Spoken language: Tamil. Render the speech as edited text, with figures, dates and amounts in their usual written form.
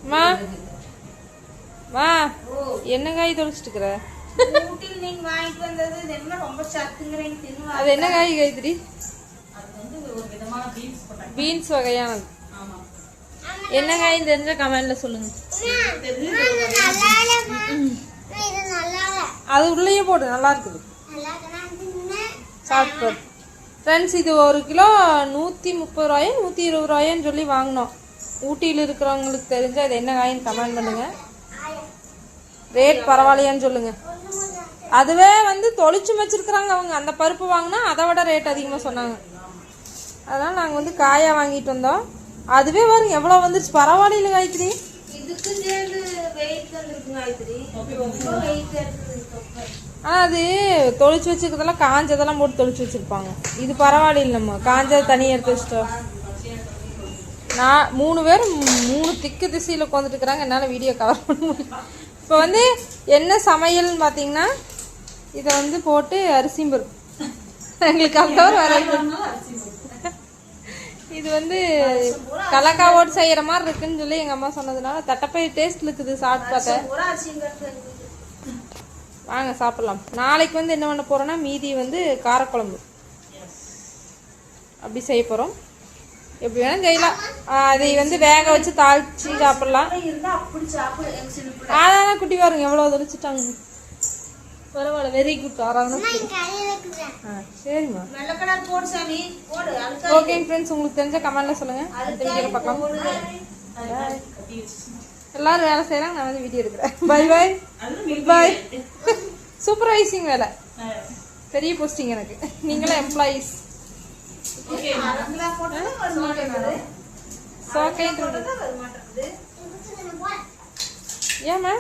மா மா என்ன காய் தொலைச்சிட்டு இருக்கிற? நீங்க வாங்கிட்டு வந்தது என்ன ரொம்ப சத்துங்கறீங்க தின்னு. அது என்ன காய் காய்கறி? அது வந்து ஒரு விதமான பீன்ஸ் போட்டாங்க. பீன்ஸ் வகையானது. ஆமா. என்ன காய் தெரிஞ்சா கமெண்ட்ல சொல்லுங்க. அது உள்ளேயே போடு, நல்லா இருக்குது. சாப்பிட்டு ஃப்ரெண்ட்ஸ், இது 1 கிலோ 130 ரூபாயும் 120 ரூபாயும் சொல்லி வாங்கினோம். ஊட்டியில் இருக்கிறவங்களுக்கு தெரிஞ்சா இது என்ன காயின்னு கமெண்ட் பண்ணுங்க. ரேட் பரவாயில்லையான்னு சொல்லுங்க. அதுவே வந்து தொளிச்சு வச்சிருக்கிறாங்க அவங்க. அந்த பருப்பு வாங்கினா அதை விட ரேட் அதிகமாக சொன்னாங்க. அதனால் நாங்கள் வந்து காயாக வாங்கிட்டு வந்தோம். அதுவே வரும் எவ்வளோ வந்துருச்சு. பரவாயில்ல காய்கறி. இதுக்கு சேர்ந்து வெயிட் வந்துருக்கு காய்கறி. வெயிட் இருக்குது. ஆனால் அது தொளிச்சு வச்சுருக்கிறதெல்லாம் காஞ்சதெல்லாம் போட்டு தொளிச்சு வச்சுருப்பாங்க. இது பரவாயில்ல, நம்ம காஞ்சதை தனியாக எடுத்து வச்சிட்டோம். நான் 3 பேர் 3 திக்கு திசையில் உட்காந்துட்டு இருக்கிறாங்க. என்னால் வீடியோ கவர் பண்ண முடியும். இப்போ வந்து என்ன சமையல்னு பார்த்தீங்கன்னா, இதை வந்து போட்டு அரிசியும் பருப்பு எங்களுக்கு அந்த வர. இது வந்து கலக்காவோடு செய்கிற மாதிரி இருக்குன்னு சொல்லி எங்கள் அம்மா சொன்னதுனால தட்டப்பை டேஸ்ட் இருக்குது. சாப்பிட்டு பார்த்தேன். வாங்க சாப்பிடலாம். நாளைக்கு வந்து என்ன பண்ண போகிறோன்னா, மீதி வந்து காரக்குழம்பு அப்படி செய்ய போகிறோம். எப்படி வேணால் செய்யலாம். அதை வந்து வேக வச்சு தாளிச்சு சாப்பிட்லாம். அதான் குட்டி பாருங்க எவ்வளோ தொலைச்சிட்டாங்க. பரவாயில்ல, வெரி குட். சரிம்மா. ஓகேங்க ஃப்ரெண்ட்ஸ், உங்களுக்கு தெரிஞ்ச கமெண்ட்ல சொல்லுங்க. அடுத்த வீடியோவில் பார்க்கலாம். எல்லாரும் வேலை செய்யறாங்க, நான் வந்து வீடியோ எடுக்கிறேன். By bye bye. சூப்பர்வைசிங் வேலை, பெரிய போஸ்டிங் எனக்கு. நீங்களும் எம்ப்ளாயீஸ். ஏமா